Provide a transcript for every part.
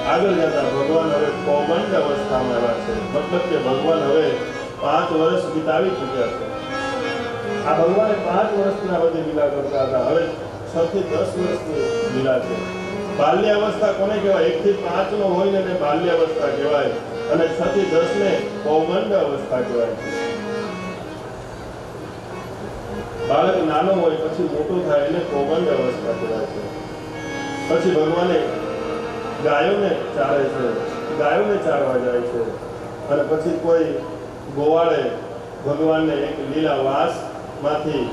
આગળ જતા ભગવાન હવે કૌગંડ અવસ્થામાં આવ્યા છે, મતલબ કે ભગવાન હવે 5 વર્ષ વિતાવી ચૂક્યા છે. આ ભગવાને 5 વર્ષના બધી લીલા કરતા હતા, હવે 6 થી 10 વર્ષની લીલા છે. બાલ્ય અવસ્થા કોને કહેવાય? 1 થી 5 નો હોય ને એને બાલ્ય અવસ્થા કહેવાય, અને 6 થી 10 ને કૌગંડ અવસ્થા કહેવાય છે. બાળક નાનો હોય પછી મોટો થાય એને કૌગંડ અવસ્થા કહેવાય છે. પછી ભગવાને ગાયોને ચારે છે, ગાયોને ચારવા જાય છે, અને પછી કોઈ ગોવાળે ભગવાનને એક લીલા વાંસમાંથી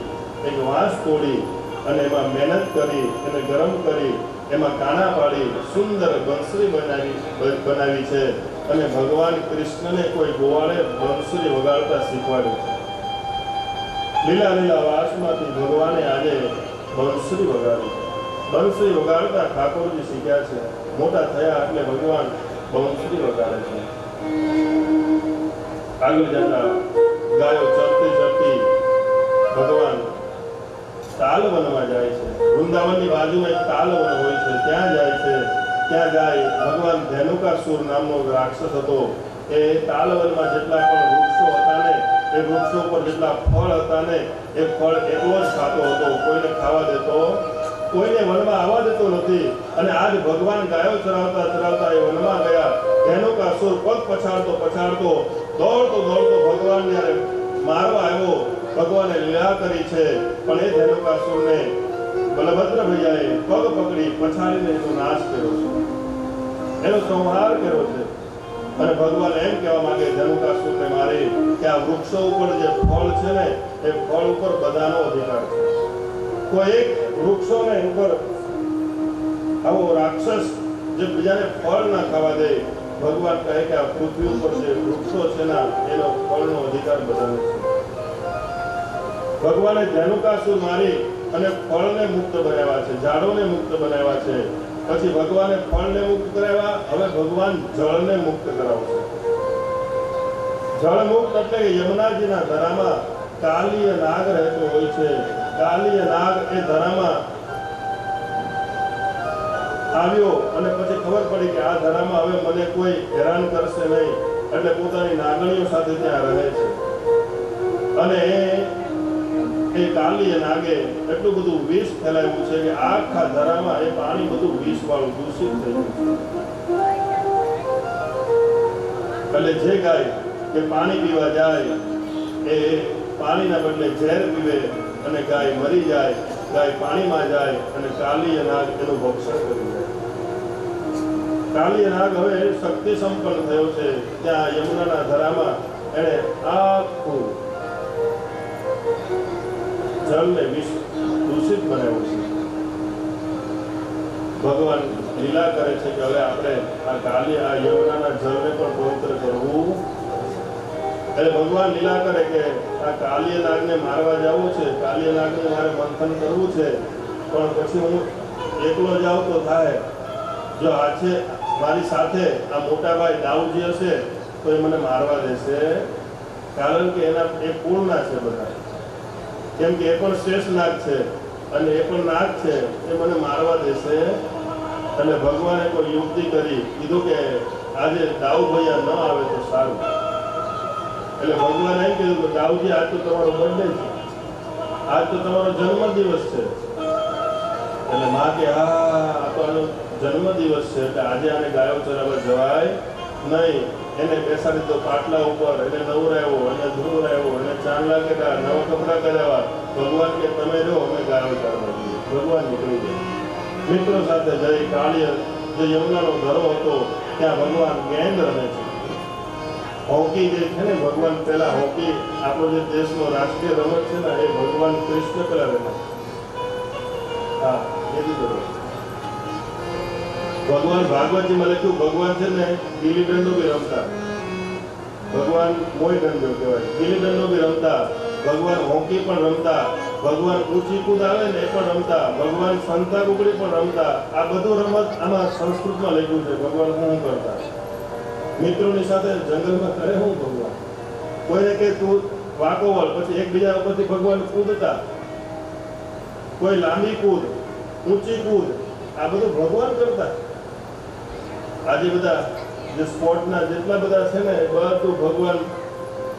એક વાંસ તોડી અને એમાં મહેનત કરી એને ગરમ કરી એમાં કાણા પાડી સુંદર બંસરી બનાવી છે, અને ભગવાન કૃષ્ણને કોઈ ગોવાળે બંસરી વગાડતા શીખવાડ્યું છે. લીલા લીલા વાંસમાંથી ભગવાને આજે બંસરી વગાડી છે. બંસરી વગાડતા ઠાકોરજી શીખ્યા છે. મોટા થયા એટલે ભગવાન બંસરી વગાડે છે. આગળ જતા ગાયો ચરતી ચરતી ભગવાન તાલવનમાં જાય છે. વૃંદાવનની બાજુમાં એક તાલવન હોય છે, ત્યાં જાય છે. ત્યાં ગાય ભગવાન ધેનુકાસુર નામનો રાક્ષસ હતો. એ તાલવનમાં જેટલા પણ વૃક્ષો હતા ને એ વૃક્ષો પર જેટલા ફળ હતા ને એ ફળ એકલો જ ખાતો હતો, કોઈને ખાવા દેતો, કોઈને વનમાં આવવા દેતો નથી. અને આજ ભગવાન ગાયો ચરાવતા ચરાવતા એ વનમાં ગયા. ધેનુકાસુર પગ પછાડતો પછાડતો દોડતો દોડતો ભગવાન જ્યારે મારવા આવ્યો, ભગવાને લીલા કરી છે, પણ એ ધેનુકાસુરને બલભદ્ર ભૈયાએ પગ પકડી પછાડીને એનો નાશ કર્યો છે, એનો સંહાર કર્યો છે. અને ભગવાન એમ કહેવા માંગે ધેનુકાસુરને મારી કે આ વૃક્ષો ઉપર જે ફળ છે ને એ ફળ ઉપર બધાનો અધિકાર છે. કોઈ એક વૃક્ષોને ઉપર આવો રાક્ષસ જે બીજાને ફળ ના ખાવા દે, ભગવાન કહે કે આ પૃથ્વી ઉપર જે વૃક્ષો છે ને એનો ફળનો અધિકાર બધાને છે. ભગવાને ધેનુકાસુર મારી અને ફળને મુક્ત બનાવ્યા છે, ઝાડોને મુક્ત બનાવ્યા છે. પછી ભગવાને ફળને મુક્ત કરાવ્યા, હવે ભગવાન જળને મુક્ત કરાવશે. જળ મુક્ત એટલે યમુનાજીના ધરામાં કાલીય નાગ રહેતો હોય છે. કાલીય નાગ એ ધરામાં આવ્યો અને પછી ખબર પડી કે આ ધરામાં હવે મને કોઈ હેરાન કરશે નહીં, એટલે પોતાની નાગણીઓ સાથે ત્યાં રહે છે. અને એ કાલીય નાગે એટલું બધું વિષ ફેલાવ્યું છે કે આખા ધરામાં એ પાણી બધું વિષ વાળું દૂષિત થઈ ગયું છે. એટલે જે ગાય કે પાણી પીવા જાય એ પાણીના બદલે ઝેર પીવે અને ગાય મરી જાય, ગાય પાણીમાં જાય અને કાલીય નાગ એનું ભક્ષણ કરી જાય. કાલીય નાગ હવે શક્તિ સંપન્ન થયો છે. ત્યાં યમુનાના ધરામાં એણે આખું જળને વિષ દૂષિત બનાવ્યું છે. ભગવાન લીલા કરે છે કે હવે આપણે આ યમુનાના જળને પણ પવિત્ર કરવું. એટલે ભગવાન લીલા કરે કે આ કાલીય નાગને મારવા જવું છે, કાલીય નાગને મારે મંથન કરવું છે, પણ પછી હું એકલો જાઉં તો થાય. જો આજે મારી સાથે આ મોટા ભાઈ દાઉજી હશે તો એ મને મારવા દેશે, કારણ કે એના એ કુળના છે બધા, કેમ કે એ પણ શ્રેષ્ઠ નાગ છે અને એ પણ નાગ છે, એ મને મારવા દેશે. અને ભગવાને કોઈ યુક્તિ કરી કીધું કે આજે દાઉ ભૈયા ન આવે તો સારું. એટલે ભગવાન એમ કીધું કે દાઉજી આજ તો તમારો બર્થડે છે, આજ તો તમારો જન્મદિવસ છે. એટલે માં કે હા આ તો આનો જન્મદિવસ છે એટલે આજે આને ગાયો ચરાવવા જવાય નહીં. એને બેસાડી તો પાટલા ઉપર, એને નવરાવ્યો, એને ધોવરાવ્યો, એને ચાંદલા કર્યા, નવા કપડા કરાવ્યા. ભગવાન કે તમે જો અમે ગાયો ચરાવવા જઈએ. ભગવાન નીકળી ગયા મિત્રો સાથે જઈ. કાળીય જે યમુનાનો ધરો હતો ત્યાં ભગવાન ગેંદ રમે છે. હોકી જે છે ને ભગવાન પહેલા હોકી આપણો જે દેશનો રાષ્ટ્રીય રમત છે ને એ ભગવાન કૃષ્ણ પહેલા રમે. હા એ દીધું ભગવાન ભાગવતજીમાં લખ્યું ભગવાન છે ને ગીલી દંડો બી રમતા. ભગવાન મોય દંડો કહેવાય. ગીલી દંડો બી રમતા. ભગવાન હોકી પણ રમતા. ભગવાન ઊંચી કૂદ આવે ને એ પણ રમતા. ભગવાન સંતા કુકડી પણ રમતા. આ બધું રમત આમાં સંસ્કૃતમાં લખ્યું છે. ભગવાન શું કરતા મિત્રોની સાથે જંગલમાં કરે હું ભગવાન. કોઈને કે તું વાંકો વળ, પછી એકબીજા ઉપરથી ભગવાન કૂદતા. કોઈ લાંબી કૂદ, ઊંચી કૂદ, આ બધું ભગવાન કરતા. આજે બધા જે સ્પોર્ટના જેટલા બધા છે ને એ બધું ભગવાન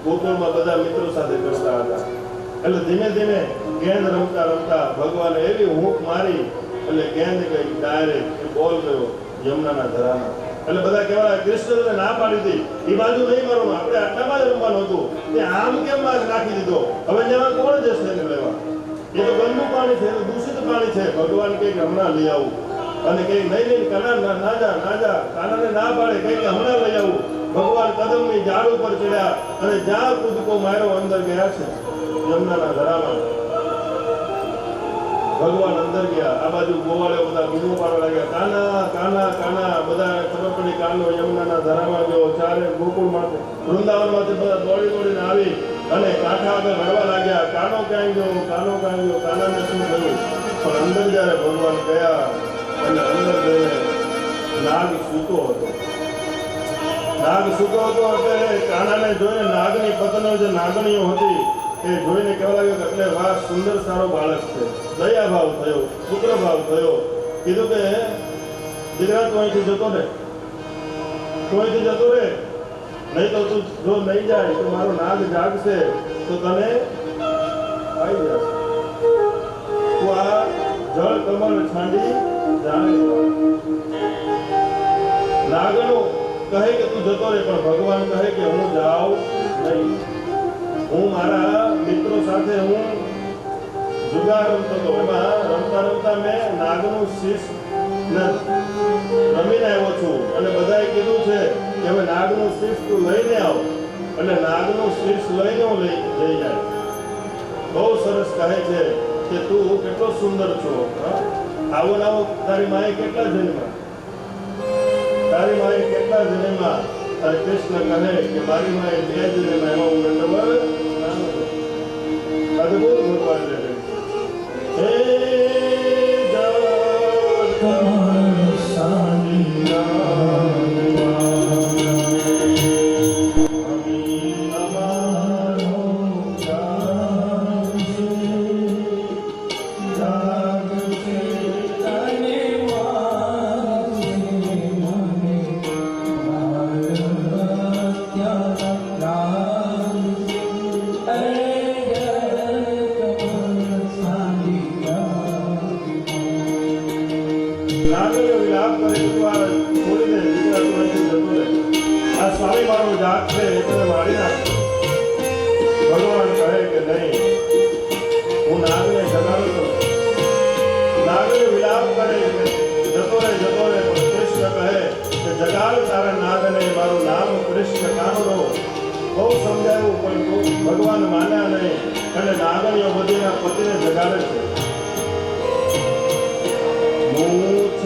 ગોકુળમાં બધા મિત્રો સાથે કરતા હતા. એટલે ધીમે ધીમે ગેંદ રમતા રમતા ભગવાને એવી હૂંફ મારી એટલે ગેંદ ગઈ ડાયરેક્ટ બોલ ગયો યમુનાના ધરામાં. એટલે બધા કહેવાય કૃષ્ણને ના પાડી હતી એ બાજુ નહીં મારવાનું, આપણે આટલામાં જ રમવાનું હતું, તે આમ કેમ માર નાખી દીધો? હવે જેમાં કોણ જશે એને લેવા? એ તો ગંદુ પાણી છે, દૂષિત પાણી છે. ભગવાન કે હમણાં લઈ આવું, અને કે નહીં નહીં કાના ના જા કાનાને ના પાડે કે હમણાં લઈ આવું. ભગવાન કદમની ઝાડ ઉપર ચડ્યા અને જ્યાં કૂદકો માર્યો અંદર ગયા છે યમુનાના ધરામાં. ભગવાન અંદર ગયા. આ બાજુ ગોવાળે બધા બૂમો પાડવા લાગ્યા, કાના કાના કાના. બધા ખબર પડી કાનો યમુનાના ધરામાં ગયો. ચારે ગોકુળમાં વૃંદાવનમાંથી બધા દોડી દોડીને આવી અને કાંઠા આગળ રડવા લાગ્યા, કાનો ક્યાં ગયો, કાનો ક્યાં ગયો, કાનાને શું થયું? પણ અંદર જ્યારે ભગવાન ગયા અને અંદર જઈને નાગ સૂતો હતો. નાગ સૂતો હતો એટલે કાનાને જોઈને નાગની પત્નીઓ જે નાગણીઓ હતી એ જોઈને કહેવા લાગ્યો કે એટલે વાહ સુંદર સારો બાળક છે. દયા ભાવ થયો, પુત્ર ભાવ થયો. કીધું કે દીકરા તું અહીંથી જતો રહે, તું અહીંથી જતો રહે, નહીં તો તું જો નહીં જાય તો મારો નાગ જાગશે તો તને આવી જશે. તું આ જળ કમળ છાંડી જાણે. નાગનો કહે કે તું જતો રહે, પણ ભગવાન કહે કે હું જાઉં નહીં. હું મારા મિત્રો સાથે હું જુગાર રમતો હતો. એમાં રમતા રમતા મેં નાગનું શીશ રમીને આવ્યો છું અને બધાએ કીધું છે કે હવે નાગનું શીશ તું લઈને આવ. એટલે નાગનું શીશ લઈને હું લઈ જાય. બહુ સરસ કહે છે કે તું કેટલો સુંદર છો. આવો નાવો તારી માએ કેટલા જન્મમાં, તારી માએ કેટલા જન્મમાં? તારે કૃષ્ણ કહે કે મારી માએ 2 જન્મમાં, એમાં હું નંબર અદભુત ભગવાન રહે. હે જળ કમળ સાનિયા સ્વામી મારો જાત છે એટલે મારી નાખ. ભગવાન કહે કે નહીં, હું નાગને જગાડું છું. નાગને વિલાપ કરે જતો રહે પણ કૃષ્ણ કહે કે જગાડ તારા નાગને, મારું નામ કૃષ્ણ કાનો. બહુ સમજાવ્યું પણ ભગવાન માન્યા નહીં અને નાગણીઓ બધીના પતિને જગાડે છે. મૂછ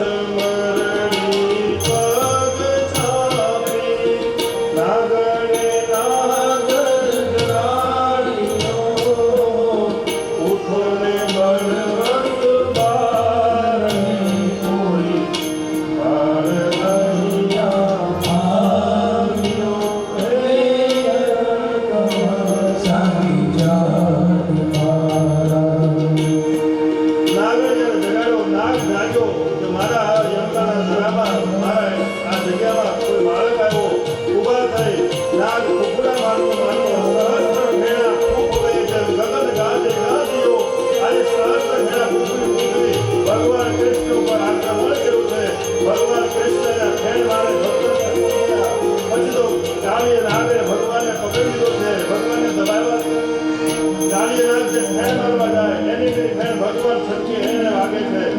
મરણી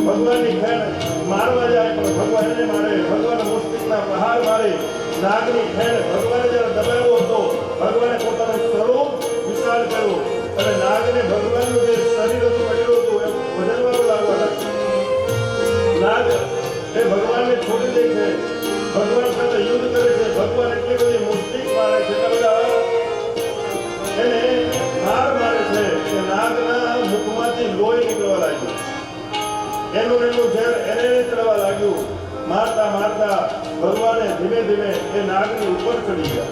ભગવાનની ખેણ મારવા જાય પણ ભગવાન એને મારે. ભગવાન મુસ્તિકના પ્રહાર મારે. નાગની ખેણ ભગવાને જ્યારે દબાવ્યો હતો, ભગવાને પોતાનું સ્વરૂપ વિશાળ કર્યું અને નાગને ભગવાનનું જે શરીર હતું પડ્યું હતું એ વજનવાળું લાગવા લાગ્યું. નાગ એ ભગવાનને છોડી દે છે, ભગવાન સાથે યુદ્ધ કરે છે. ભગવાન એટલી બધી મુસ્તિક મારે છે, એને માર મારે છે કે નાગના મુખમાંથી લોહી નીકળવા લાગ્યું. એનું ઝેર એને ચડવા લાગ્યું. મારતા મારતા ભગવાને ધીમે ધીમે એ નાગની ઉપર ચડી ગયા.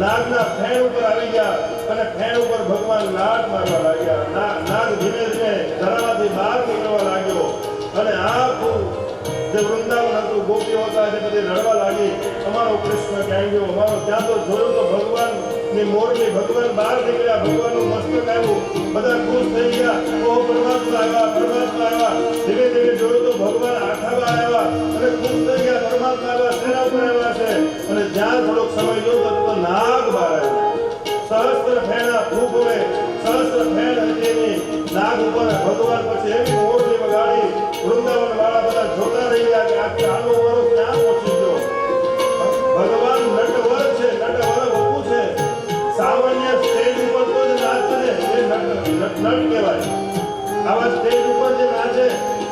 નાગના ફેણ ઉપર આવી ગયા અને ફેણ ઉપર ભગવાન લાટ મારવા લાગ્યા. નાગ ધીમે ધીમે ધરામાંથી બહાર નીકળવા લાગ્યો અને આખું જે વૃંદાવન હતું ગોપીઓ હતા તે બધી રડવા લાગી, અમારો કૃષ્ણ ક્યાં ગયો, અમારો. ત્યાં તો જોયું તો ભગવાનની મોરલી, ભગવાન બહાર નીકળ્યા, ભગવાનનું મસ્તક આવ્યું, બધા ખુશ થઈ ગયા. ઓ પરમાત્મા આવ્યા, પરમાત્મા આવ્યા. ધીરે ધીરે જોયું તો ભગવાન આખાવા આવ્યા અને ખુશ થઈ ગયા. પરમાત્મા આવ્યા, શેના ઉપર આવ્યા છે? અને જ્યાં થોડોક સમય જોયો તો નાગ બહાર આવ્યો. સહસ્ત્ર ફેણા ખૂબ હોય, સહસ્ત્ર ફેણ હતી નાગ ઉપર. ભગવાન પછી એવી મોરલી વગાડી, વૃંદાવન વાળા બધા જોતા રહી ગયા કે આ ચાલો વરો ક્યાં પહોંચી ગયો. ભગવાન નટવર છે, નટવર હોવું છે. સામાન્ય સ્ટેજ ઉપર તો જે નાચે ને એ નટ કહેવાય. આવા સ્ટેજ ઉપર જે નાચે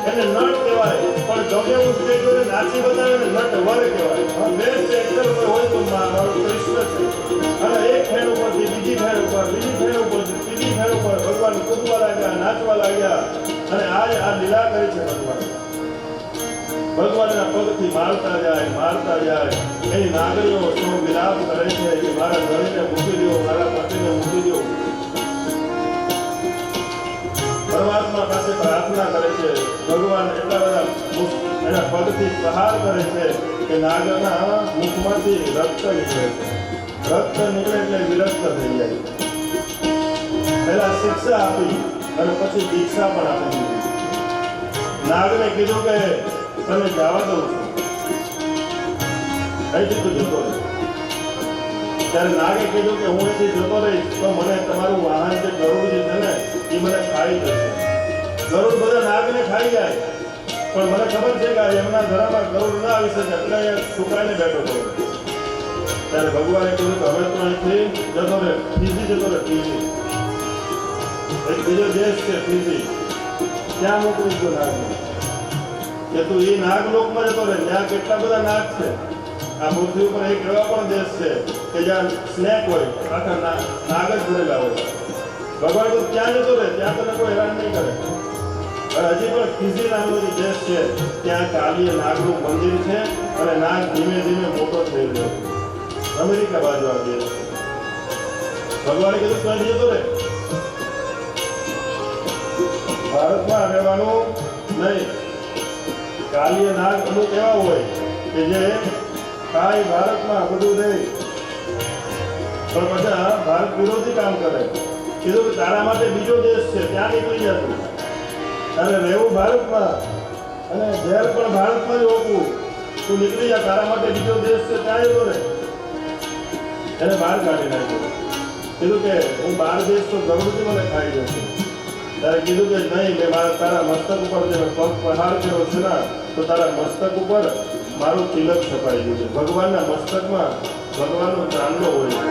એને નટ કહેવાય, પણ ગમે એવું સ્ટેજ પર નાચી બતાવે ને નટવર કહેવાય. બેસ્ટ એક્ટર હોય તો મારો કૃષ્ણ છે. અને એક ફેર ઉપરથી બીજી ફેર ઉપર, બીજી ફેર ઉપર, ત્રીજી ફેર ઉપર ભગવાન કૂદવા લાગ્યા, નાચવા લાગ્યા. અને આ લીલા કરી છે ભગવાન. ભગવાનના પગથી મારતા જાય. એની નાગરીઓ શું વિલાપ કરે છે કે મારા ધણીને મૂકી દો, મારા પતિને મૂકી દો. પરમાત્મા પાસે પ્રાર્થના કરે છે. ભગવાન એટલા બધા એના પગથી પ્રહાર કરે છે કે નાગરના મુખમાંથી રક્ત નીકળે છે. રક્ત નીકળે એટલે વિરક્ત થઈ જાય. પહેલા શિક્ષા આપી અને પછી દીક્ષા પણ આપી દીધી. નાગને કીધું કે તમે જવા દો છો, અહીંથી તું જતો રહે. ત્યારે નાગે કીધું કે હું અહીંથી જતો રહીશ તો મને તમારું વાહન જે ગરુડ જે છે ને એ મને ખાઈ જશે. ગરુડ બધા નાગને ખાઈ જાય, પણ મને ખબર છે કે એમના ઘરમાં ગરુડ ના આવી શકે એટલે સુકાઈને બેઠો હતો. ત્યારે ભગવાને કીધું કે હવે તો અહીંથી જતો રહે, ફીજી જતો રહે. ફીજી એક બીજો દેશ છે ફીજી, ત્યાં મોકલી દો નાગને કે તું એ નાગલોકમાં જતો રહે. ત્યાં કેટલા બધા નાગ છે. આ પૃથ્વી ઉપર એક એવા પણ દેશ છે કે જ્યાં સ્નેક હોય, આખા નાગ જ ભરેલા હોય. ભગવાન તો ત્યાં જતો રહે, ત્યાં તને કોઈ હેરાન નહીં કરે. હજી પણ ફીજી નામનો જે દેશ છે ત્યાં કાલીય નાગનું મંદિર છે અને નાગ ધીમે ધીમે મોટો થઈ રહ્યો છે. અમેરિકા બાજુ આ દેશ. ભગવાને કીધું ત્યાં જતો રહે, ભારતમાં રહેવાનું નહીં. કાલીય નાગ અમુક એવા હોય કે જે કાંઈ ભારતમાં બધું રહે પણ બધા ભારત વિરોધી કામ કરે. કીધું કે તારા માટે બીજો દેશ છે, ત્યાં નીકળી જતું અને રહેવું ભારતમાં અને ઝેર પણ ભારતમાં જ હોવું. તું નીકળી જા, તારા માટે બીજો દેશ છે ત્યાં જતો રહે. એને બહાર કાઢી નાખ્યો. કીધું કે હું 12 દેશ તો ગરુડથી મને ખાઈ જશે. ત્યારે કીધું કે નહીં, મેં તારા મસ્તક ઉપર જે પગ પ્રહાર કર્યો છે ને તો તારા મસ્તક ઉપર મારું તિલક છપાઈ ગયું છે. ભગવાનના મસ્તકમાં ભગવાનનો ચાંદલો હોય,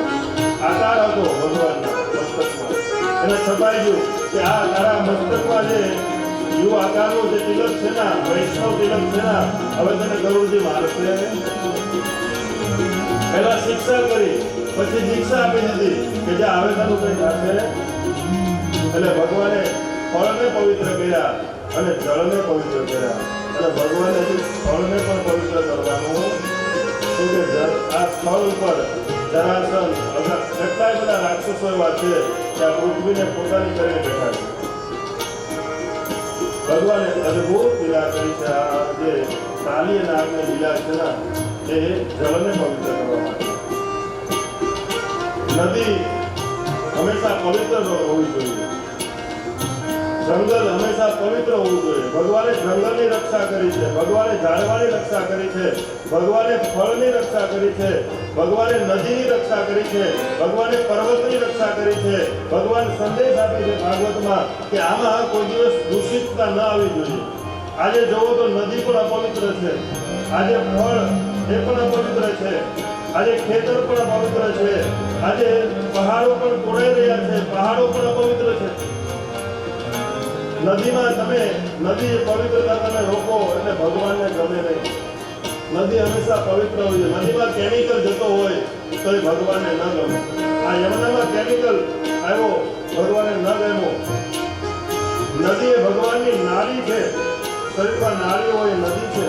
આકાર હતો ભગવાનના મસ્તકમાં, એને છપાઈ ગયું કે આ તારા મસ્તકમાં જે યુ આકારનું જે તિલક છે ને, વૈષ્ણવ તિલક છે ને, હવે તને ગરુડજી મારશે. પહેલા શિક્ષા કરી, પછી દીક્ષા આપી દીધી કે જે હવે તારું કંઈ થશે. એટલે ભગવાને ફળને પવિત્ર કર્યા અને જળને પવિત્ર કર્યા. અને ભગવાને ફળને પણ પવિત્ર કરવાનું શું કે આ સ્થળ ઉપર જરાસન કેટલાય બધા રાક્ષસો એવા છે કે આ પૃથ્વીને પોતાની કરીને બેઠા છે. ભગવાને અદભુત લીલા કરી છે. આ જે કાલીય નાગની લીલા છે ને એ જળને પવિત્ર કરવા માટે. નદી હંમેશા પવિત્ર હોવી જોઈએ, જંગલ હંમેશા પવિત્ર હોવું જોઈએ. ભગવાને જંગલની રક્ષા કરી છે, ભગવાને ઝાડવાની રક્ષા કરી છે, ભગવાને ફળની રક્ષા કરી છે, ભગવાને નદીની રક્ષા કરી છે, ભગવાને પર્વતની રક્ષા કરી છે. ભગવાન સંદેશ આપે છે ભાગવતમાં કે આમાં કોઈ દિવસ દૂષિતતા ન આવી જોઈએ. આજે જુઓ તો નદી પણ અપવિત્ર છે, આજે ફળ એ પણ અપવિત્ર છે, આજે ખેતર પણ અપવિત્ર છે, આજે પહાડો પણ તોડાઈ રહ્યા છે, પહાડો પણ અપવિત્ર છે. નદીમાં તમે નદી પવિત્રતા તમે રોકો એટલે ભગવાનને ગમે નહીં. નદી હંમેશા પવિત્ર હોય છે. નદીમાં કેમિકલ જતો હોય તો એ ભગવાનને ન ગમે. આ યમુનામાં કેમિકલ આવ્યો, ભગવાનને ન ગમ્યો. નદી એ ભગવાનની નાળી છે, શરીરમાં નાળી હોય નદી છે.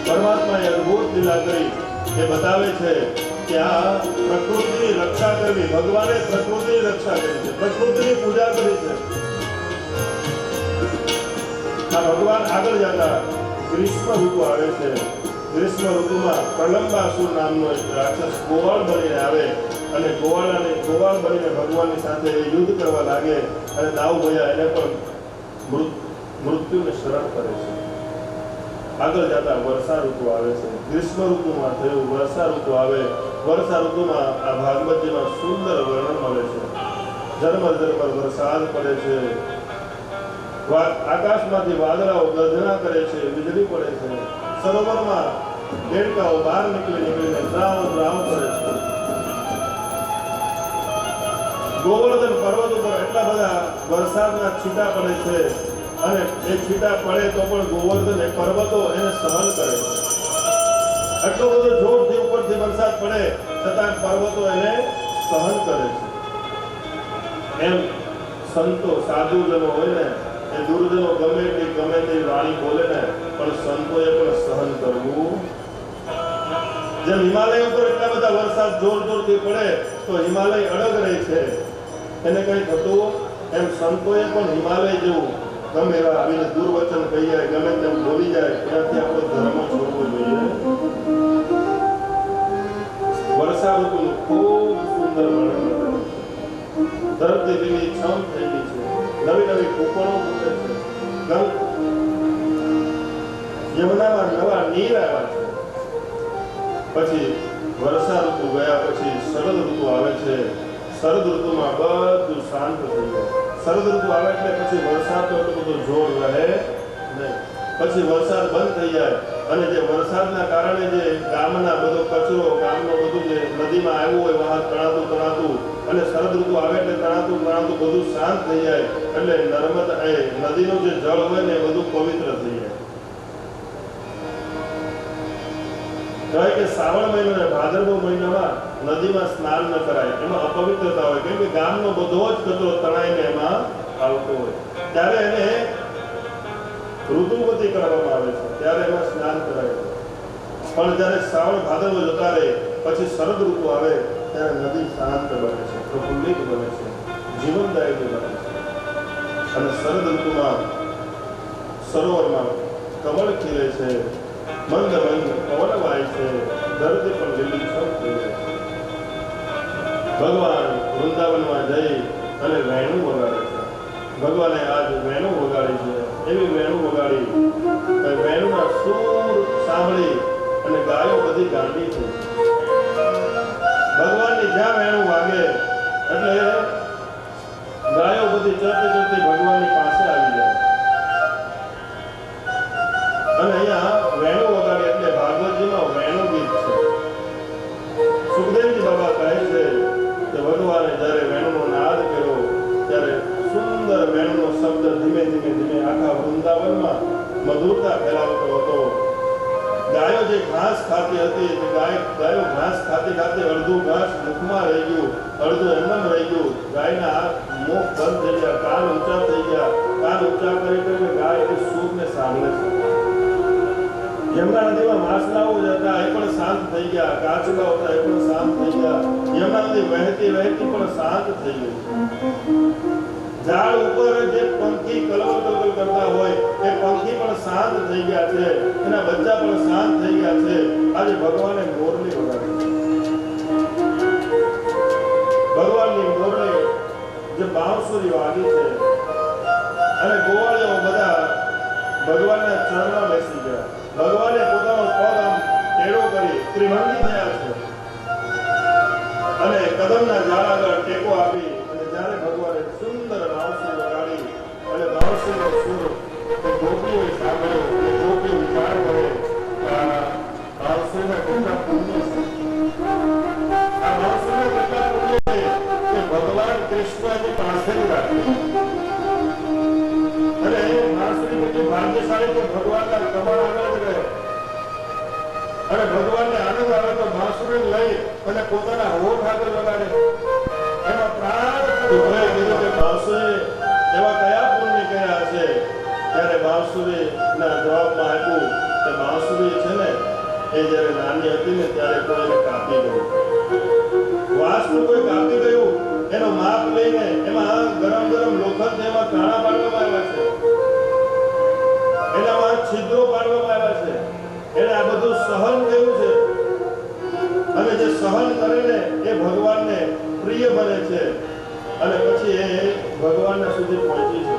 પરમાત્માએ અદભુત લીલા કરી એ બતાવે છે કે આ પ્રકૃતિની રક્ષા કરવી. ભગવાને પ્રકૃતિની રક્ષા કરી છે, પ્રકૃતિની પૂજા કરી છે. આ ભગવાન આગળ જતા ગ્રીષ્મ ઋતુ આવે છે. ગ્રીષ્મ ઋતુમાં પ્રલંબાસુર નામનો એક રાક્ષસ ગોવાળ બનીને આવે અને ગોવાળ બનીને ભગવાનની સાથે યુદ્ધ કરવા લાગે અને દાઉ ભયા એને પણ મૃત્યુને શરણ કરે છે. આગળ જતા વર્ષા ઋતુ આવે છે. ગ્રીષ્મ ઋતુમાં થયું વર્ષા ઋતુ આવે. વર્ષા ઋતુમાં આ ભાગવતજીમાં સુંદર વર્ણન મળે છે. ઝરમર ઝરમર વરસાદ પડે છે. આકાશમાંથી વાદળાઓ ગર્જના કરે છે, વીજળી પડે છે. સરોવરમાં દેડકાઓ બહાર નીકળીને દ્રાવ દ્રાવ કરે છે. ગોવર્ધન પર્વત ઉપર એટલા બધા વરસાદના છૂટા પડે છે અને એ છૂટા પડે તો પણ ગોવર્ધન એ પર્વતો એને સહન કરે છે. એટલો બધો જોરથી ઉપરથી વરસાદ પડે છતાં પર્વતો એને સહન કરે છે. એમ સંતો સાધુજનો હોય ને એ દુર્જનો ગમે તે વાણી બોલે ને પણ સંતોએ પણ સહન કરવું. જેમ હિમાલય ઉપર એટલા બધા વરસાદ જોરથી પડે તો હિમાલય અડગ રહે છે, એને કઈ થતું, એમ સંતોએ પણ હિમાલય જેવું ગમે એવા આવીને દુર્વચન કહી જાય, ગમે તેમ બોલી જાય, એનાથી આપણો ધર્મ છોડવો જોઈએ. વર્ષા ઋતુનું ખૂબ સુંદર વર્ણન કરેલું છે. ધરતી લીલી છમ થઈ ગઈ છે, નવી નવી કૂપણો ફૂટે છે, યમુનામાં નવા નીર આવ્યા છે. પછી વર્ષા ઋતુ ગયા પછી શરદ ઋતુ આવે છે. શરદ ઋતુમાં બધું શાંત થઈ જાય. શરદ ઋતુ આવે એટલે પછી વરસાદનો એટલો બધો જોર રહે નહીં. પછી વરસાદ બંધ થઈ જાય અને જે વરસાદના કારણે જે ગામના બધો કચરો, ગામનો બધું જે નદીમાં આવ્યું હોય વહાં તણાતું અને શરદ ઋતુ આવે એટલે તણાતું બધું શાંત થઈ જાય એટલે નર્મદા એ નદીનું જે જળ હોય ને એ બધું પવિત્ર થઈ જાય. કહેવાય કે શ્રાવણ મહિનો અને ભાદરવો મહિનામાં નદીમાં સ્નાન ન કરાય, એમાં અપવિત્રતા હોય, કેમ કે ગામનો બધો જ કચરો તણાઈને એમાં આવતો હોય. ત્યારે એને ઋતુવતી કરવામાં આવે છે, ત્યારે એમાં સ્નાન કરાય. પણ જ્યારે શ્રાવણ ભાદરવો જતા રહે પછી શરદ ઋતુ આવે ત્યારે નદી શાંત બને છે, પ્રફુલ્લિત બને છે, જીવનદાયી બને છે. અને શરદ ઋતુમાં સરોવરમાં કમળ ખીલે છે, મંદ પવન વાય છે, ધરતી પણ લીલીછમ થઈ જાય છે. ભગવાન વૃંદાવનમાં જઈ અને વેણું વગાડે છે. ભગવાને આજ વેણું વગાડી છે, એવી વેણું વગાડી વેણુના સૂર સાંભળી અને ગાયો બધી ગાંડી છે. ભગવાનની જ્યાં વેણું વાગે એટલે ગાયો બધી ચરતી ભગવાનની પાસે આવી જાય. અને અહીંયા વેણું વગાડે એટલે ભાગવતજીમાં વેણું ગીત છે. સુખદેવજી બાબા કહે છે કે ભગવાને જ્યારે વેણુનો નાદ કર્યો ત્યારે સુંદર વેણુનો શબ્દ ધીમે આખા વૃંદાવનમાં મધુરતા ફેલાવતો હતો. ગાયો જે ઘાસ ખાતી હતી, ગાયો ઘાસ ખાતી અડધું ઘાસ મુખમાં રહી ગયું, અડધું એમનેમ રહી ગયું. ગાયના મુખ બંધ થઈ ગયા, કાન ઊંચા થઈ ગયા. કાન ઊંચા કરીને ગાય એ સૂરને સાંભળે છે. યમુના નદીમાં માછલાઓ જતા એ પણ શાંત થઈ ગયા, કાચબાઓ હતા એ પણ શાંત થઈ ગયા. યમુના નદી વહેતી પણ શાંત થઈ ગઈ. ઝાડ ઉપર જે પંખી કલવલ કરતા હોય એ પંખી પણ શાંત થઈ ગયા છે, એના બચ્ચા પણ શાંત થઈ ગયા છે. આજે ભગવાને મોરલી વગાડી છે. ભગવાનની મોરલી જે બાંસુરી વાગી છે અને ગોવાળીઓ બધા ભગવાનના ચરણમાં બેસી ગયા. ભગવાને પોતાનો પગ આમ ટેડો કરી ત્રિભંગી થયા છે અને કદમના ઝાડ આગળ ટેકો આપી અને જ્યારે ભગવાને સુંદર બાંસુરી વગાડી અને બાંસુરીનો સૂર તે ગોપીઓએ સાંભળ્યો અને ગોપીઓ વિચાર કરે આ બાંસુરીના કેટલા પુણ્ય છે, આ બાંસુરીના કેટલા પુણ્ય છે કે ભગવાન કૃષ્ણની પાસે રાખ્યું. અને બાંસુરી કેટલી ભાગ્યશાળી તો ભગવાનના કમળ આગળ જ રહે અને ભગવાનને આનંદ આવે તો બાંસુરી લઈ અને પોતાના હોઠ આગળ લગાડે. એમાં પ્રાણ કીધું કે બાંસુરી એવા કયા પુણ્ય કર્યા છે? ત્યારે બાંસુરીના જવાબમાં આપ્યું કે બાંસુરી છે ને એ જ્યારે નાની હતી ને ત્યારે કોઈને કાપી ગયું, વાંસનું કોઈ કાપી ગયું, એનો માપ લઈને એમાં ગરમ લોખંડ એમાં કાણા પાડવામાં આવ્યા છે, એનામાં છિદ્રો પાડવામાં આવ્યા સહન કર્યું છે અને જે સહન કરે ને એ ભગવાનને પ્રિય બને છે અને પછી એ ભગવાનના સુધી પહોંચી છે.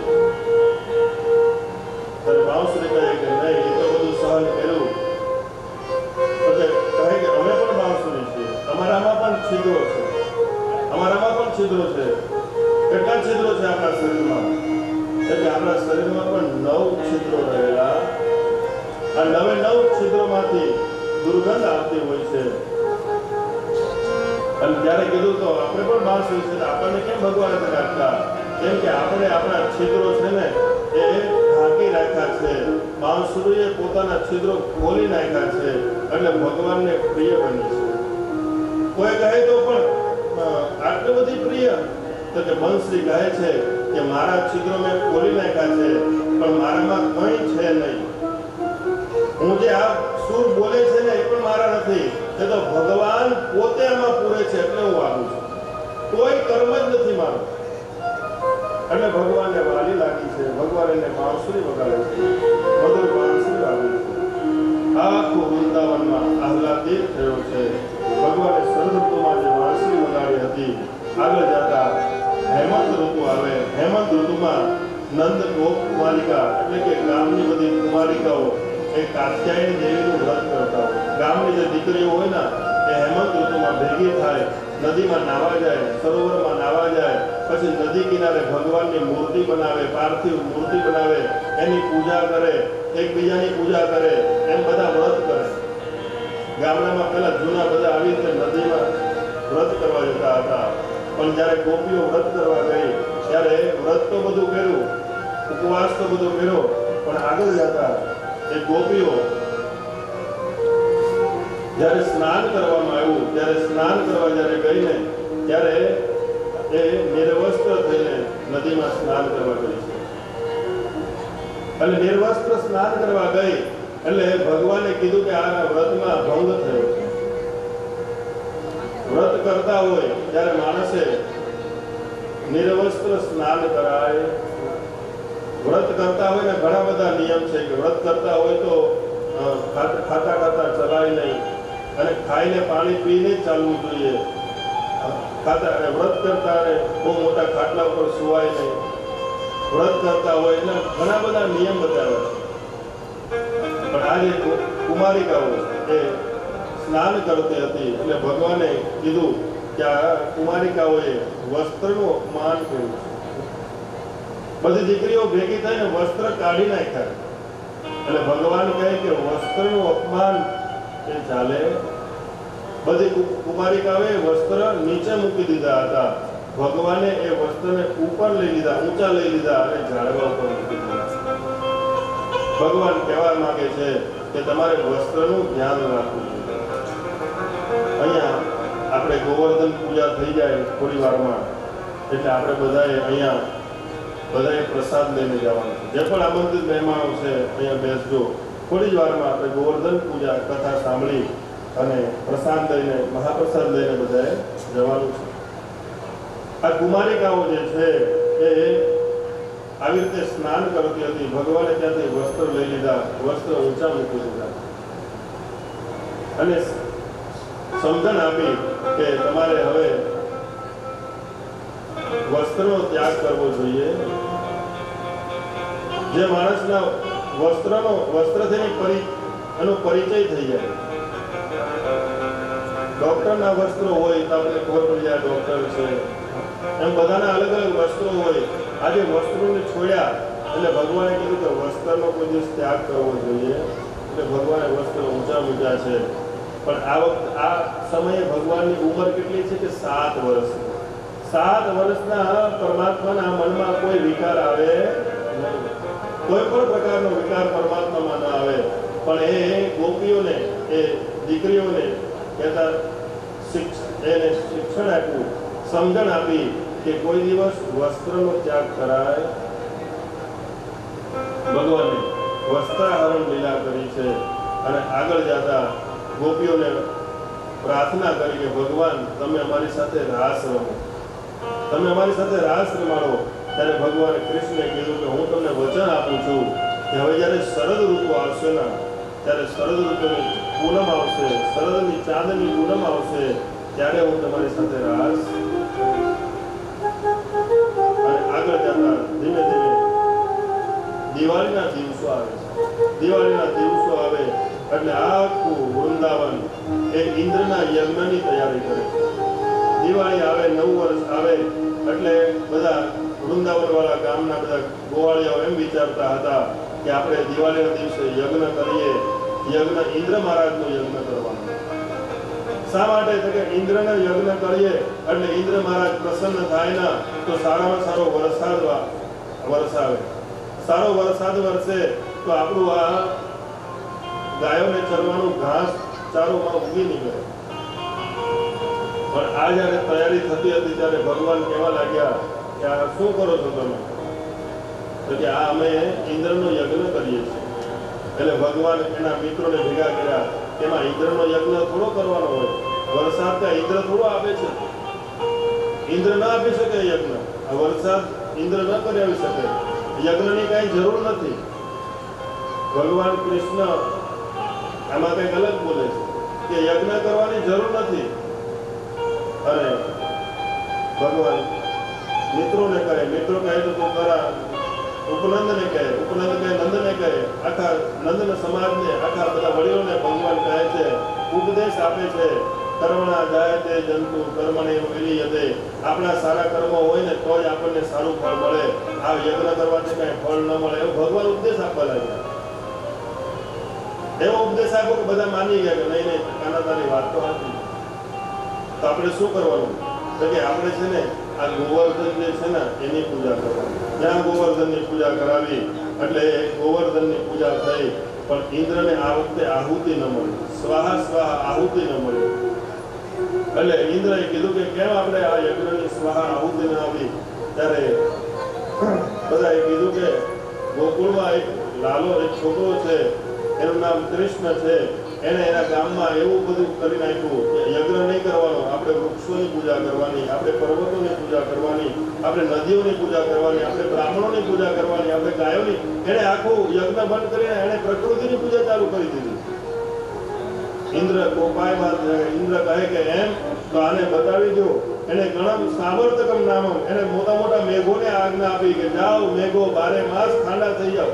ત્યારે બાંસુરી કહે કે નહીં, એ તો બધું સહન કર્યું. તો કહે કે અમે પણ બાંસુરી છીએ, અમારામાં પણ છિદ્રો છે, અમારામાં પણ છિદ્રો છે. કેટલા છિદ્રો છે આપણા શરીરમાં? એટલે આપણા શરીરમાં પણ 9 છિદ્રો રહેલા. આ 9 છિદ્રોમાંથી દુર્ગંધ આવતી હોય છે. અને ત્યારે કીધું તો આપણે પણ બાંસુરી છે, આપણને કેમ ભગવાને રાખતા? કેમ કે આપણે આપણા છિદ્રો છે ને એ ઢાંકી રાખ્યા છે. બાંસુરીએ પોતાના છિદ્રો ખોલી નાખ્યા છે એટલે ભગવાનને પ્રિય બની છે. કોઈ કહે તો પણ આટલી બધી પ્રિય? તો કે બંસરી કહે છે કે મારા છિદ્રો મેં ખોલી નાખ્યા છે પણ મારામાં કંઈ છે નહીં. હું જે આ સુર બોલે છે ને એ પણ મારા નથી, એ તો ભગવાન પોતે આમાં પૂરે છે એટલે હું આવું છું. કોઈ કર્મ જ નથી મારું. એટલે ભગવાનને વાલી લાગી છે. ભગવાન એને બાંસુરી વગાડે છે, મધુર બાંસુરી વાગે છે. આખું વૃંદાવનમાં આહલાદિત થયો છે. ભગવાને શરદ ઋતુમાં જે બાંસુરી વગાડી હતી, આગળ જતા હેમંત ઋતુ આવે. હેમંત ઋતુમાં નંદ ગોપ કુમારિકા એટલે કે ગામની બધી કુમારિકાઓ એ કાત્યાયની દેવીનું વ્રત કરતા હોય. ગામની જે દીકરીઓ હોય ને એ હેમંત ઋતુમાં ભેગી થાય, નદીમાં નાવા જાય, સરોવરમાં નાવા જાય, પછી નદી કિનારે ભગવાનની મૂર્તિ બનાવે, પાર્થિવ મૂર્તિ બનાવે, એની પૂજા કરે, એકબીજાની પૂજા કરે, એમ બધા વ્રત કરે. ગામડામાં પહેલા જૂના બધા આવી રીતે નદીમાં વ્રત કરવા જતા હતા. પણ જ્યારે ગોપીઓ વ્રત કરવા ગઈ ત્યારે વ્રત તો બધું કર્યું, ઉપવાસ તો બધો કર્યો, પણ આગળ જતા એ ગોપીઓ જ્યારે સ્નાન કરવામાં આવ્યું, ત્યારે સ્નાન કરવા જ્યારે ગઈ ને ત્યારે એ નિર્વસ્ત્ર થઈને નદીમાં સ્નાન કરવા ગઈ છે. અને નિર્વસ્ત્ર સ્નાન કરવા ગઈ એટલે ભગવાને કીધું કે આ વ્રતમાં ભંગ થયો છે. વ્રત કરતા હોય ત્યારે માણસે નિર્વસ્ત્ર સ્નાન કરાય. વ્રત કરતા હોય ને ઘણા બધા નિયમ છે કે વ્રત કરતા હોય તો ખાતા ખાતા ચલાય નહીં અને ખાઈને પાણી પીને જ ચાલવું જોઈએ. ખાતા વ્રત કરતા બહુ મોટા ખાટલા ઉપર સુવાય નહીં. વ્રત કરતા હોય એટલે ઘણા બધા નિયમ બતાવ્યા છે. પણ આજે કુમારિકાઓ એ સ્નાન કરતી હતી એટલે ભગવાને કીધું કે આ કુમારિકાઓએ વસ્ત્રનું અપમાન કર્યું છે. બધી દીકરીઓ ભેગી થઈને વસ્ત્ર કાઢી નાખ્યા. એટલે ભગવાન કહે કે વસ્ત્રનું અપમાન એ ચાલે? બધી કુમારિકાઓએ વસ્ત્ર નીચે મૂકી દીધા હતા. ભગવાને એ વસ્ત્રને ઉપર લઈ લીધા, ઊંચા લઈ લીધા અને ઝાડવા ઉપર મૂકી દીધા. ભગવાન કહેવા માંગે છે કે તમારે વસ્ત્રનું ધ્યાન રાખવું જોઈએ. અહીંયા આપણે ગોવર્ધન પૂજા થઈ જાય થોડી વારમાં એટલે આપણે બધાએ અહીંયા બધાએ પ્રસાદ લઈને જવાનું છે. જે પણ આમંત્રિત મહેમાનો છે અહીંયા બેસજો. થોડી જ વારમાં આપણે ગોવર્ધન પૂજા કથા સાંભળી અને પ્રસાદ લઈને, મહાપ્રસાદ લઈને બધાએ જવાનું છે. આ કુમારિકાઓ જે છે એ આવી રીતે સ્નાન કરતી હતી. ભગવાને ત્યાંથી વસ્ત્ર લઈ લીધા, વસ્ત્ર ઊંચા મૂકી દીધા અને સમજણ આપી કે તમારે હવે વસ્ત્રનો ત્યાગ કરવો જોઈએ. જે માણસના વસ્ત્રથી એનો પરિચય થઈ જાય. ડોક્ટરના વસ્ત્રો હોય તો આપણે ખબર પડી જાય ડોક્ટર છે. એમ બધાના અલગ અલગ વસ્ત્રો હોય. આજે વસ્ત્રોને છોડ્યા એટલે ભગવાને કીધું કે વસ્ત્રનો કોઈ દિવસ ત્યાગ કરવો જોઈએ. એટલે ભગવાને વસ્ત્ર ઊંચા મૂક્યા છે. પણ આ વખતે આ સમયે ભગવાનની ઉંમર કેટલી છે કે 7 વર્ષ. 7 વર્ષના પરમાત્માના મનમાં કોઈ વિકાર આવે નહીં. કોઈ પણ પ્રકારનો વિકાર પરમાત્મામાં ન આવે. પણ એ ગોપીઓને, એ દીકરીઓને કહેતા એને શિક્ષણ આપ્યું, સમજણ આપી કે કોઈ દિવસ વસ્ત્રનો ત્યાગ કરાય. ભગવાને વસ્ત્રાહરણ લીલા કરી છે અને આગળ જતા ગોપીઓને પ્રાર્થના કરી કે ભગવાન તમે અમારી સાથે રાસ રમો, તમે અમારી સાથે રાસ રમાડો. ત્યારે ભગવાને કૃષ્ણને કીધું કે હું તમને વચન આપું છું કે હવે જ્યારે શરદ ઋતુ આવશે ને ત્યારે શરદ ઋતુની પૂનમ આવશે, શરદની ચાંદની પૂનમ આવશે, ત્યારે હું તમારી સાથે રાસ અને આગળ જતા ધીમે ધીમે દિવાળીના દિવસો આવે છે. દિવાળીના દિવસો આવે એટલે આખું વૃંદાવન એ ઇન્દ્રના યજ્ઞની તૈયારી કરે છે. દિવાળી આવે, નવું વર્ષ આવે એટલે બધા વૃંદાવન વાળા ગામના બધા ગોવાળિયાઓ એમ વિચારતા હતા કે આપણે દિવાળીના દિવસે યજ્ઞ કરીએ. યજ્ઞ ઇન્દ્ર મહારાજનું યજ્ઞ કરવાનું. શા માટે? તો કે ઇન્દ્રને યજ્ઞ કરીએ એટલે ઇન્દ્ર મહારાજ પ્રસન્ન થાય ને તો સારામાં સારો વરસાદ વરસાવે. સારો વરસાદ વરસે તો આપણું આ ગાયોને ચરવાનું ઘાસ ચારોમાં ઉગી નીકળે. પણ આ જયારે તૈયારી થતી હતી ત્યારે ભગવાન કહેવા લાગ્યા કે આ શું કરો છો તમે? તો કે આ અમે ઇન્દ્રનો યજ્ઞ કરીએ છીએ. એટલે ભગવાન એના મિત્રોને ભેગા કર્યા. એમાં ઇન્દ્રનો યજ્ઞ થોડો કરવાનો હોય? વરસાદ ત્યાં ઇન્દ્ર થોડો આપે છે? ઇન્દ્ર ના આપી શકે યજ્ઞ. આ વરસાદ ઇન્દ્ર ન કરાવી શકે. યજ્ઞની કઈ જરૂર નથી. ભગવાન કૃષ્ણ આમાં કઈક અલગ બોલે છે કે યજ્ઞ કરવાની જરૂર નથી. અને ભગવાન મિત્રોને કહે, મિત્રો કહે તો તું કરા. ઉપનંદને કહે, ઉપનંદ કહે નંદને કહે, આખા નંદન સમાજને, આખા બધા વડીલોને ભગવાન કહે છે, ઉપદેશ આપે છે. કર્મણા જાયતે જંતુ કર્મને વિલીયતે. આપણા સારા કર્મો હોય ને તો જ આપણને સારું ફળ મળે. આ યજ્ઞ કરવાથી કઈ ફળ ન મળે એવો ભગવાન ઉપદેશ આપવા લાગ્યા. એવો ઉપદેશ આપ્યો કે બધા માની ગયા કે નહીં નહીં કાના તારી વાત તો હતી. તો આપણે શું કરવાનું? તો કે આપણે છે ને આ ગોવર્ધન જે છે ને એની પૂજા કરવાની. જ્યાં ગોવર્ધનની પૂજા કરાવી એટલે ગોવર્ધનની પૂજા થઈ. પણ ઇન્દ્રને આ વખતે આહુતિ ન મળી. સ્વાહા સ્વાહા આહુતિ ન મળી. એટલે ઇન્દ્રએ કીધું કે કેમ આપણે આ યજ્ઞની સ્વાહા આહુતિ ન આવી? ત્યારે બધાએ કીધું કે ગોકુળમાં એક લાલો, એક છોકરો છે, એનું નામ કૃષ્ણ છે. એને એના ગામમાં એવું બધું કરી નાખ્યું કે યજ્ઞ નહીં કરવાનો, આપણે વૃક્ષોની પૂજા કરવાની, આપણે પર્વતોની પૂજા કરવાની, આપણે નદીઓની પૂજા કરવાની, આપણે બ્રાહ્મણોની પૂજા કરવાની, આપણે ગાયોની. એને આખું યજ્ઞ બંધ કરીને એને પ્રકૃતિની પૂજા ચાલુ કરી દીધી. ઇન્દ્ર કોપાયમાં ઇન્દ્ર કહે કે એમ તો આને બતાવી દો. એને ગણમ સામર્થકમ નામમ, એને મોટા મોટા મેઘોને આજ્ઞા આપી કે જાઓ મેઘો 12 માસ ઠંડા થઈ જાઓ.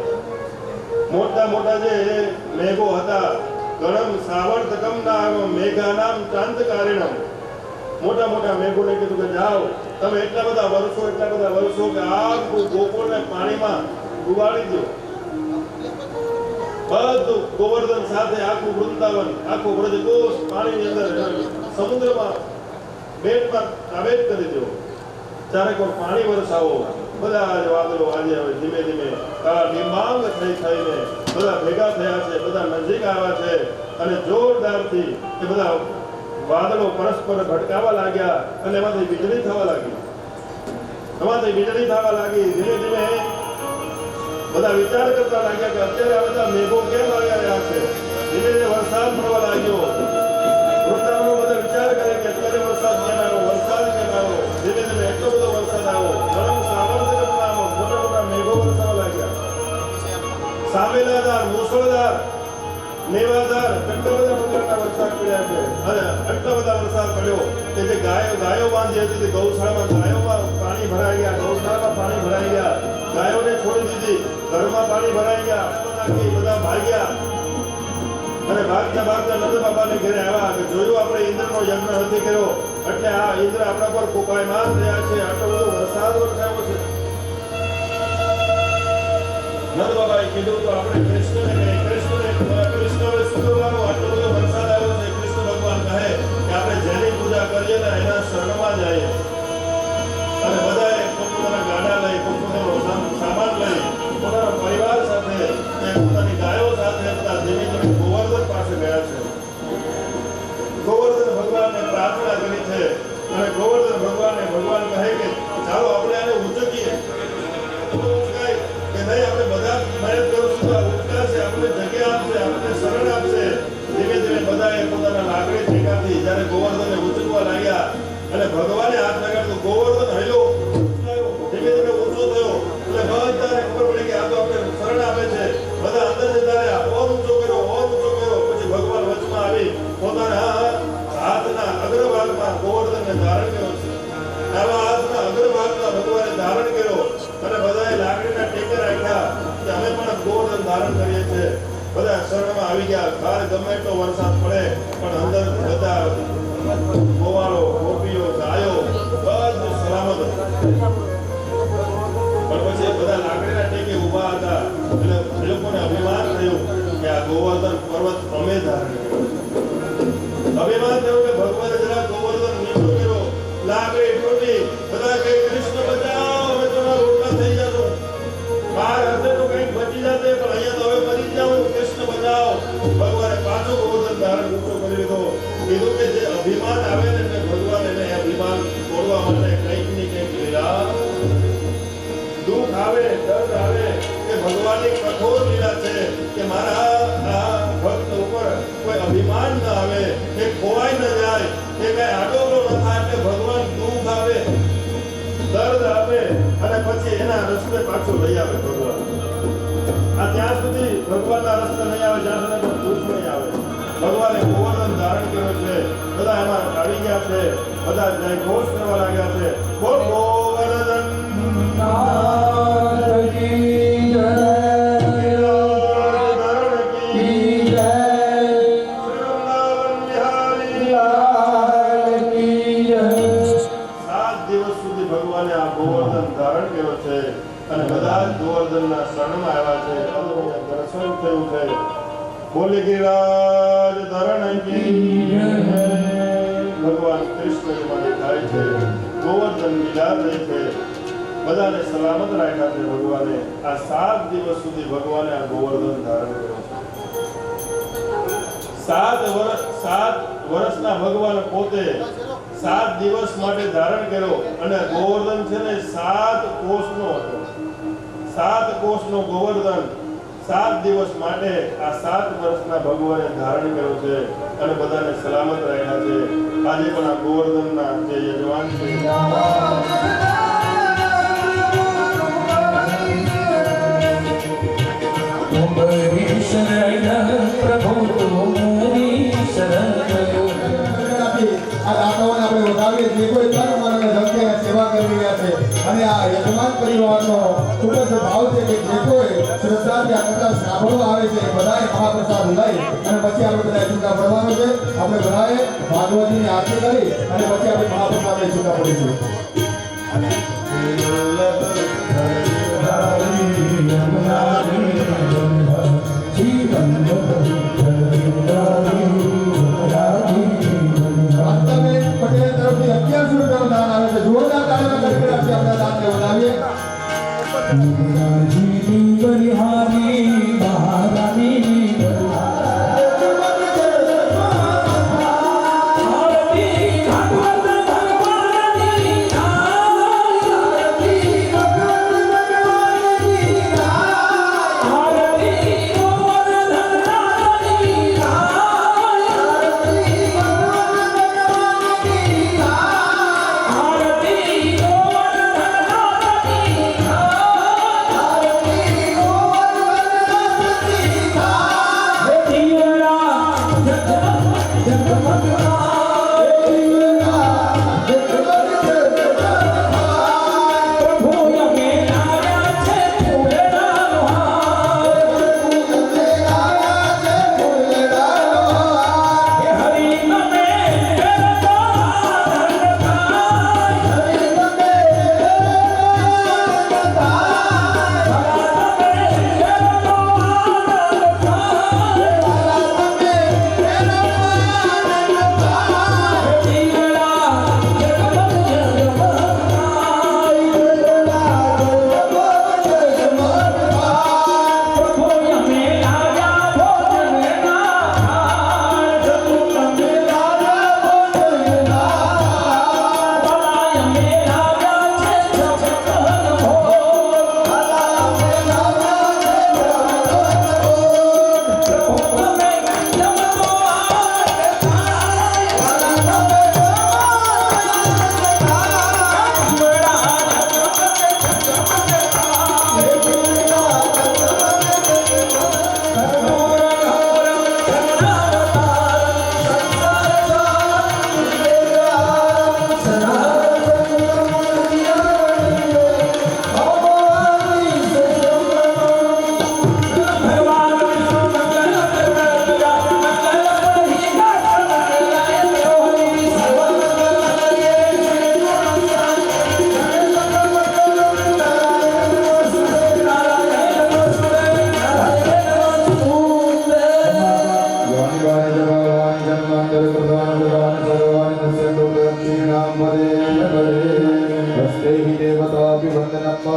મોટા મોટા જે મેઘો હતા, ગણમ સાવર્તકમ નામ મેઘાનામ ચાંદકારિણમ, મોટા મોટા મેઘોને કીધું કે જાઓ તમે એટલા બધા વર્ષો કે આખું ગોકુળને પાણીમાં ડુબાડી દો. બધું ગોવર્ધન સાથે આખું વૃંદાવન, આખું વ્રજકોશ પાણીની અંદર સમુદ્રમાં બેટમાં આબેટ કરી દો. ચારેક પાણી વરસાવો. બધા વાદળો આજે હવે ધીમે ધીમે ડિમાંગ થઈને બધા ભેગા થયા છે, બધા નજીક આવ્યા છે. અને જોરદારથી એ બધા વાદળો પરસ્પર ભટકાવા લાગ્યા અને એમાંથી વીજળી થવા લાગી. ધીમે ધીમે બધા વિચાર કરતા લાગ્યા કે અત્યારે આ બધા મેઘો કેમ આવ્યા રહ્યા છે. ધીમે ધીમે વરસાદ પડવા લાગ્યો. વૃંદાવનો બધા વિચાર કરે કે અત્યારે વરસાદ કેમ આવ્યો, વરસાદ કેમ આવ્યો. ધીમે ધીમે એટલો બધો વરસાદ આવ્યો. ગરમ સામર્થ્ય નામ મોટા મોટા મેઘો વરસાવા લાગ્યા. સામેલાદાર, મુસળધાર, મેવાધાર કેટલા બધા પ્રકારના વરસાદ પડ્યા છે. અને એટલા બધા વરસાદ પડ્યો કે જે ગાયો બાંધી હતી તે ગૌશાળામાં ગાયોમાં પાણી ભરાઈ ગયા. ગૌશાળામાં પાણી ભરાઈ ગયા. ગાયોને છોડી દીધી. ઘરમાં પાણી ભરાઈ ગયા. બધા ભાગ્યા અને ભાગતા નંદ બાબાને ઘરે આવ્યા કે જોયું આપણે ઇન્દ્રનો યજ્ઞ નથી કર્યો એટલે આ ઇન્દ્ર આપણા પર કોપાયમાન થયા છે. આટલો બધો વરસાદ વરસાવ્યો છે. નંદ બાબાએ કીધું તો આપણે કૃષ્ણને હવે શું કરવાનું? આટલો બધો વરસાદ આવ્યો છે. કૃષ્ણ ભગવાન કહે કે આપણે જેની પૂજા કરીએ ને એના શરણમાં જઈએ. અને બધાએ પોતાના ગાડા લઈ, પોતાનો સામાન લઈ, પોતાના પરિવાર સાથે, પોતાની ગાયો સાથે બધા ધીમે ધીમે ગોવર્ધન પાસે ગયા છે. ગોવર્ધન ભગવાનને પ્રાર્થના કરી છે. અને ગોવર્ધન ભગવાન કહે કે ચાલો આપણે આને ઉચકીએ. કે નહીં આપણે બધા મહેનત કરું છું, ઉચકા ધારણ કરીએ છીએ. બધા શરણમાં આવી ગયા. બહાર ગમે એટલો વરસાદ પડે પણ અંદર બધા ગોવાળો, ગોપીઓ, ગાયો બધું સલામત હતું. પણ પછી બધા લાકડીના ટેકે ઊભા હતા એટલે એ લોકોને અભિમાન થયું કે આ ગોવર્ધન પર્વત અમે ધારણ કર્યો. અભિમાન થયું કે ભગવાને જરા ગોવર્ધન નીચો કર્યો, લાકડી તૂટી. બધા કહે કૃષ્ણ બચાવો, હવે તો રોટલા થઈ જતો. બહાર હશે તો કંઈક બચી જશે પણ અહીંયા તો હવે મરી જાઉં. કૃષ્ણ બચાવો. ભગવાને પાછો ગોવર્ધન ધારણ ઊંચો કરી લીધો. કીધું કે જે અભિમાન આવે ને એટલે ભગવાન એને અભિમાન તોડવા માટે કંઈક ની કંઈક લીલા. દુઃખ આવે, દર્દ આવે કે ભગવાનની કઠોર લીલા છે કે મારા આ ભક્ત ઉપર કોઈ અભિમાન ન આવે, કે ખોવાઈ ન જાય, કે કઈ આડોલો ન થાય એટલે ભગવાન દુઃખ આવે, દર્દ આવે અને પછી એના રસ્તે પાછો લઈ આવે ભગવાન. આ ત્યાં સુધી ભગવાનના રસ્તે નહીં આવે જ્યાં સુધી પણ દુઃખ નહીં આવે. ભગવાને ગોવર્ધન ધારણ કર્યો છે. બધા એમાં આવી ગયા છે. બધા જય ઘોષ કરવા લાગ્યા છે. બોલ ગોવર્ધન અને બધા જ ગોવર્ધનના શરણમાં આવ્યા છે. દર્શન થયું છે. બોલે ગિરિરાજ ધરણ કી જય. ભગવાન કૃષ્ણ એમાં દેખાય છે. ગોવર્ધન લીલા થઈ છે. બધાને સલામત રાખ્યા છે ભગવાને. આ 7 દિવસ સુધી ભગવાને આ ગોવર્ધન ધારણ કર્યો છે. 7 વર્ષના ભગવાન પોતે 7 દિવસ માટે ધારણ કર્યો. અને ગોવર્ધન છે ને 7 કોષનો હતો. 7 કોષનો ગોવર્ધન 7 દિવસ માટે આ 7 વર્ષના ભગવાને ધારણ કર્યો છે અને બધાને સલામત રાખ્યા છે. આજે પણ આ ગોવર્ધનના જે યજમાન છે અને આ યજમાન પરિવારનો ખૂબ જ ભાવ છે કે જે કોઈ શ્રદ્ધાથી આ કથા સાંભળવા આવે છે બધાએ મહાપ્રસાદ લઈ અને પછી આપણે બધા છૂટા પડવાનું છે. આપણે બધાએ ભાગવતીની આરતી કરી અને પછી આપણે મહાપ્રસાદ લઈ છૂટા પડીશું. પટેલ તરફથી 1100 રૂપિયાનું દાન આવે છે. જોરદાર તાળીઓ કરી આપણા દાનને વધાવીએ.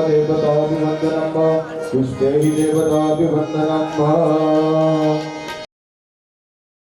देवताभिवन्दनं पुष्पैः देवताभिवन्दनं